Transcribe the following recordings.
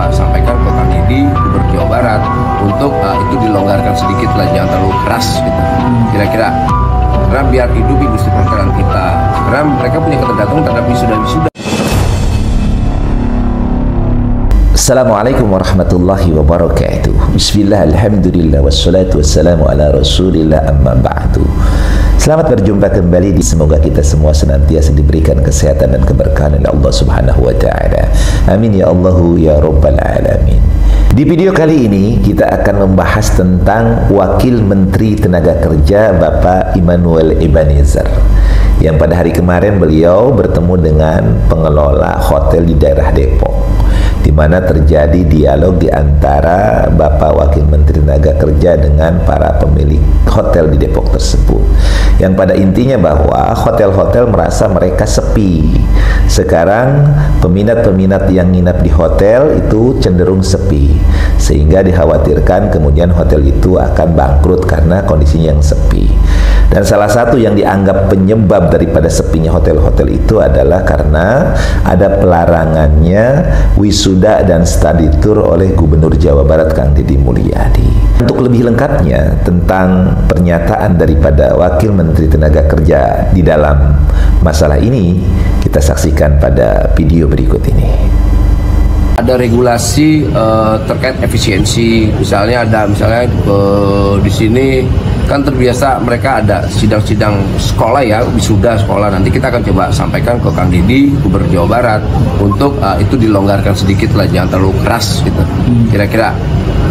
coba sampaikan ke Kang Didi, Gubernur Jawa Barat, untuk itu dilonggarkan sedikit lah, jangan terlalu keras gitu. Kira-kira karena biar hidup industri perhotelan kita, karena mereka punya ketergantungan terhadap wisuda-wisuda. Assalamualaikum warahmatullahi wabarakatuh. Bismillah, alhamdulillah, wassalatu wassalamu ala rasulillah, amma ba'du. Selamat berjumpa kembali. Semoga kita semua senantiasa diberikan kesehatan dan keberkahan oleh Allah subhanahu wa ta'ala. Amin ya Allahu ya Rabbal alamin. Di video kali ini kita akan membahas tentang Wakil Menteri Tenaga Kerja Bapak Immanuel Ebenezer, yang pada hari kemarin beliau bertemu dengan pengelola hotel di daerah Depok, di mana terjadi dialog di antara Bapak Wakil Menteri Tenaga Kerja dengan para pemilik hotel di Depok tersebut, yang pada intinya bahwa hotel-hotel merasa mereka sepi. Sekarang peminat-peminat yang nginap di hotel itu cenderung sepi, sehingga dikhawatirkan kemudian hotel itu akan bangkrut karena kondisinya yang sepi. Dan salah satu yang dianggap penyebab daripada sepinya hotel-hotel itu adalah karena ada pelarangannya wisuda dan study tour oleh Gubernur Jawa Barat Kang Deddy Mulyadi. Untuk lebih lengkapnya tentang pernyataan daripada Wakil Menteri Tenaga Kerja di dalam masalah ini, kita saksikan pada video berikut ini. Ada regulasi terkait efisiensi, misalnya di sini kan terbiasa mereka ada sidang-sidang sekolah ya, wisuda sekolah. Nanti kita akan coba sampaikan ke Kang Didi, Gubernur Jawa Barat, untuk itu dilonggarkan sedikit lah, jangan terlalu keras gitu. Kira-kira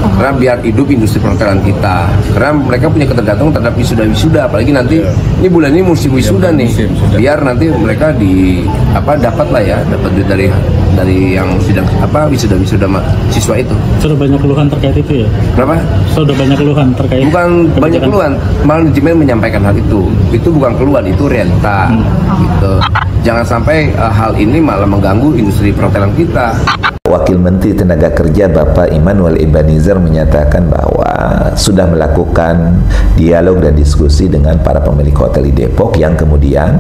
karena biar hidup industri perhotelan kita, karena mereka punya ketergantungan terhadap wisuda-wisuda, apalagi nanti ini bulan ini musim wisuda nih, biar nanti mereka dapat lah ya, dapat dari yang sidang wisuda siswa itu. Sudah banyak keluhan terkait itu ya? Kenapa? Sudah banyak keluhan terkait. Bukan banyak keluhan, manajemen menyampaikan hal itu. Itu bukan keluhan, itu realita. Gitu. Jangan sampai hal ini malah mengganggu industri perhotelan kita. Wakil Menteri Tenaga Kerja Bapak Immanuel Ebenezer menyatakan bahwa sudah melakukan dialog dan diskusi dengan para pemilik hotel di Depok, yang kemudian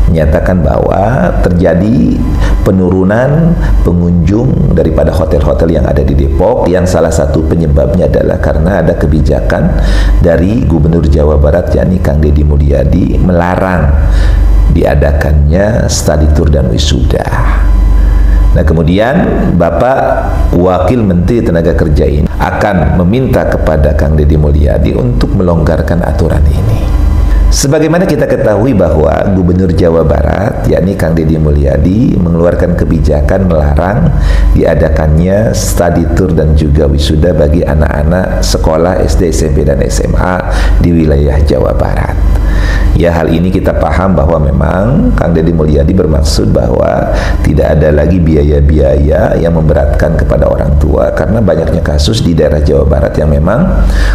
menyatakan bahwa terjadi penurunan pengunjung daripada hotel-hotel yang ada di Depok, yang salah satu penyebabnya adalah karena ada kebijakan dari Gubernur Jawa Barat yakni Kang Deddy Mulyadi melarang diadakannya study tour dan wisuda. Nah, kemudian Bapak Wakil Menteri Tenaga Kerja ini akan meminta kepada Kang Deddy Mulyadi untuk melonggarkan aturan ini. Sebagaimana kita ketahui bahwa Gubernur Jawa Barat yakni Kang Deddy Mulyadi mengeluarkan kebijakan melarang diadakannya study tour dan juga wisuda bagi anak-anak sekolah SD, SMP, dan SMA di wilayah Jawa Barat. Ya, hal ini kita paham bahwa memang Kang Deddy Mulyadi bermaksud bahwa tidak ada lagi biaya-biaya yang memberatkan kepada orang tua, karena banyaknya kasus di daerah Jawa Barat yang memang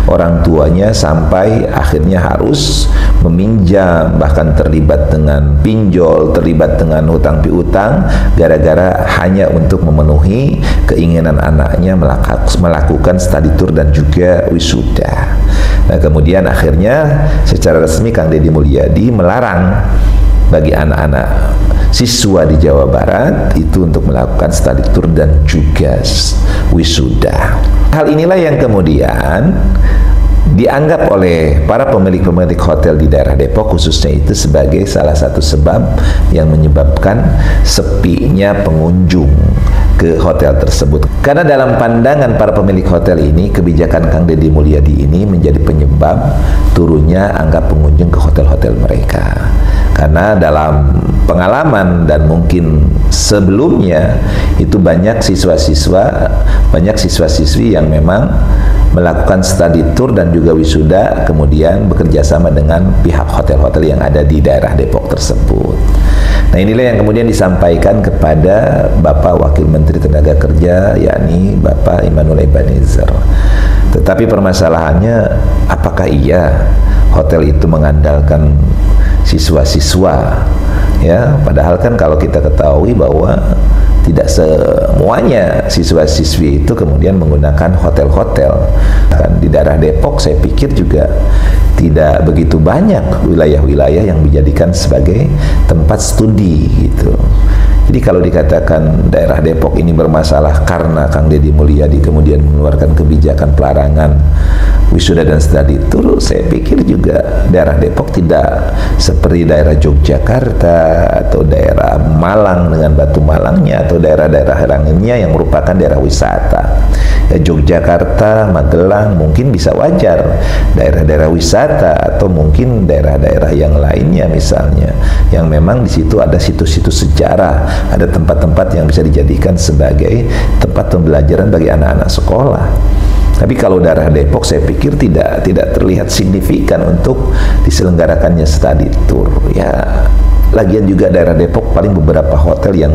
orang tuanya sampai akhirnya harus meminjam, bahkan terlibat dengan pinjol, terlibat dengan hutang piutang, gara-gara hanya untuk memenuhi keinginan anaknya melakukan study tour dan juga wisuda. Nah, kemudian akhirnya secara resmi Kang Deddy Mulyadi melarang bagi anak-anak siswa di Jawa Barat itu untuk melakukan study tour dan juga wisuda. Hal inilah yang kemudian dianggap oleh para pemilik-pemilik hotel di daerah Depok khususnya itu sebagai salah satu sebab yang menyebabkan sepinya pengunjung ke hotel tersebut. Karena dalam pandangan para pemilik hotel ini, kebijakan Kang Deddy Mulyadi ini menjadi penyebab turunnya angka pengunjung ke hotel-hotel mereka. Karena dalam pengalaman dan mungkin sebelumnya itu banyak siswa-siswi yang memang melakukan study tour dan juga wisuda, kemudian bekerja sama dengan pihak hotel-hotel yang ada di daerah Depok tersebut. Nah, inilah yang kemudian disampaikan kepada Bapak Wakil Menteri Tenaga Kerja yakni Bapak Immanuel Ebenezer. Tetapi permasalahannya, apakah iya hotel itu mengandalkan siswa-siswa? Ya, padahal kan kalau kita ketahui bahwa tidak semuanya siswa-siswi itu kemudian menggunakan hotel-hotel. Kan di daerah Depok saya pikir juga tidak begitu banyak wilayah-wilayah yang dijadikan sebagai tempat studi gitu. Jadi kalau dikatakan daerah Depok ini bermasalah karena Kang Deddy Mulyadi kemudian mengeluarkan kebijakan pelarangan wisuda dan studi tour, saya pikir juga daerah Depok tidak seperti daerah Yogyakarta atau daerah Malang dengan Batu Malangnya atau daerah-daerah lainnya yang merupakan daerah wisata. Yogyakarta, Magelang mungkin bisa wajar daerah-daerah wisata, atau mungkin daerah-daerah yang lainnya misalnya yang memang di situ ada situs-situs sejarah, ada tempat-tempat yang bisa dijadikan sebagai tempat pembelajaran bagi anak-anak sekolah. Tapi kalau daerah Depok saya pikir tidak terlihat signifikan untuk diselenggarakannya study tour. Ya, lagian juga daerah Depok paling beberapa hotel yang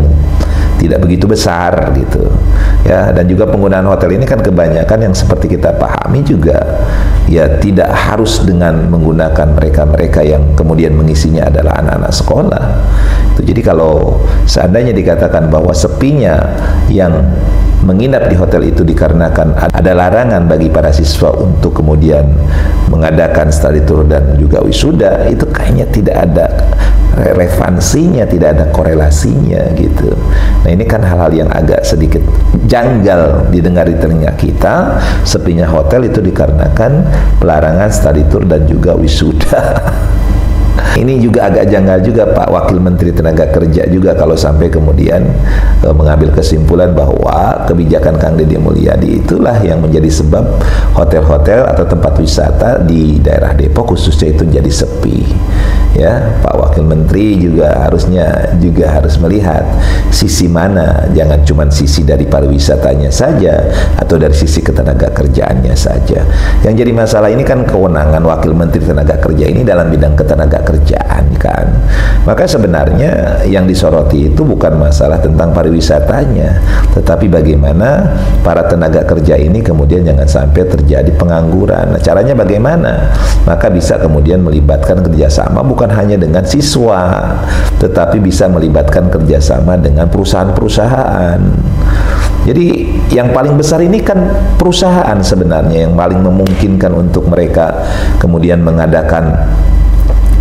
tidak begitu besar gitu. Ya, dan juga penggunaan hotel ini kan kebanyakan yang seperti kita pahami juga ya tidak harus dengan menggunakan mereka-mereka yang kemudian mengisinya adalah anak-anak sekolah. Itu jadi kalau seandainya dikatakan bahwa sepinya yang menginap di hotel itu dikarenakan ada larangan bagi para siswa untuk kemudian mengadakan study tour dan juga wisuda, itu kayaknya tidak ada relevansinya, tidak ada korelasinya gitu. Nah, ini kan hal-hal yang agak sedikit janggal didengar di telinga kita. Sepinya hotel itu dikarenakan pelarangan study tour dan juga wisuda. Ini juga agak janggal juga Pak Wakil Menteri Tenaga Kerja juga kalau sampai kemudian mengambil kesimpulan bahwa kebijakan Kang Deddy Mulyadi itulah yang menjadi sebab hotel-hotel atau tempat wisata di daerah Depok khususnya itu jadi sepi. Ya, Pak Wakil Menteri juga harus melihat sisi mana, jangan cuma sisi dari pariwisatanya saja atau dari sisi ketenaga kerjaannya saja. Yang jadi masalah ini kan kewenangan Wakil Menteri Tenaga Kerja ini dalam bidang ketenaga kerjaan kan. Maka sebenarnya yang disoroti itu bukan masalah tentang pariwisatanya, tetapi bagaimana para tenaga kerja ini kemudian jangan sampai terjadi pengangguran. Nah, caranya bagaimana? Maka bisa kemudian melibatkan kerjasama bukan hanya dengan siswa, tetapi bisa melibatkan kerjasama dengan perusahaan-perusahaan. Jadi yang paling besar ini kan perusahaan sebenarnya yang paling memungkinkan untuk mereka kemudian mengadakan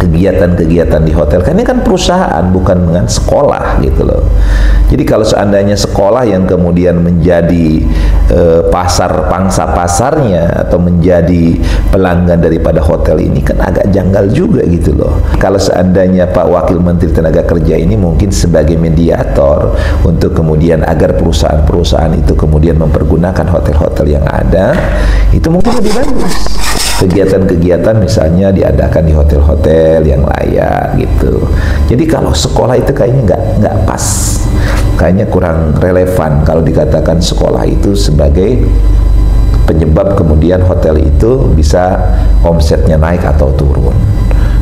kegiatan-kegiatan di hotel. Karena ini kan perusahaan, bukan dengan sekolah gitu loh. Jadi kalau seandainya sekolah yang kemudian menjadi pangsa pasarnya atau menjadi pelanggan daripada hotel ini kan agak janggal juga gitu loh. Kalau seandainya Pak Wakil Menteri Tenaga Kerja ini mungkin sebagai mediator untuk kemudian agar perusahaan-perusahaan itu kemudian mempergunakan hotel-hotel yang ada, itu mungkin lebih bagus. Kegiatan-kegiatan misalnya diadakan di hotel-hotel yang layak gitu. Jadi kalau sekolah itu kayaknya nggak pas, kayaknya kurang relevan kalau dikatakan sekolah itu sebagai penyebab kemudian hotel itu bisa omsetnya naik atau turun.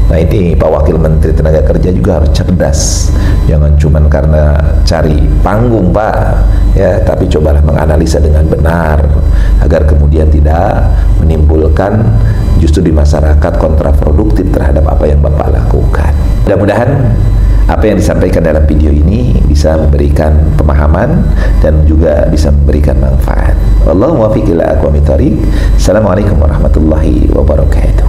Nah, ini Pak Wakil Menteri Tenaga Kerja juga harus cerdas. Jangan cuma karena cari panggung Pak, ya, tapi cobalah menganalisa dengan benar agar kemudian tidak menimbulkan justru di masyarakat kontraproduktif terhadap apa yang Bapak lakukan. Mudah-mudahan apa yang disampaikan dalam video ini bisa memberikan pemahaman dan juga bisa memberikan manfaat. Wallahu muwaffiq ila aqwamit thoriq. Assalamualaikum warahmatullahi wabarakatuh.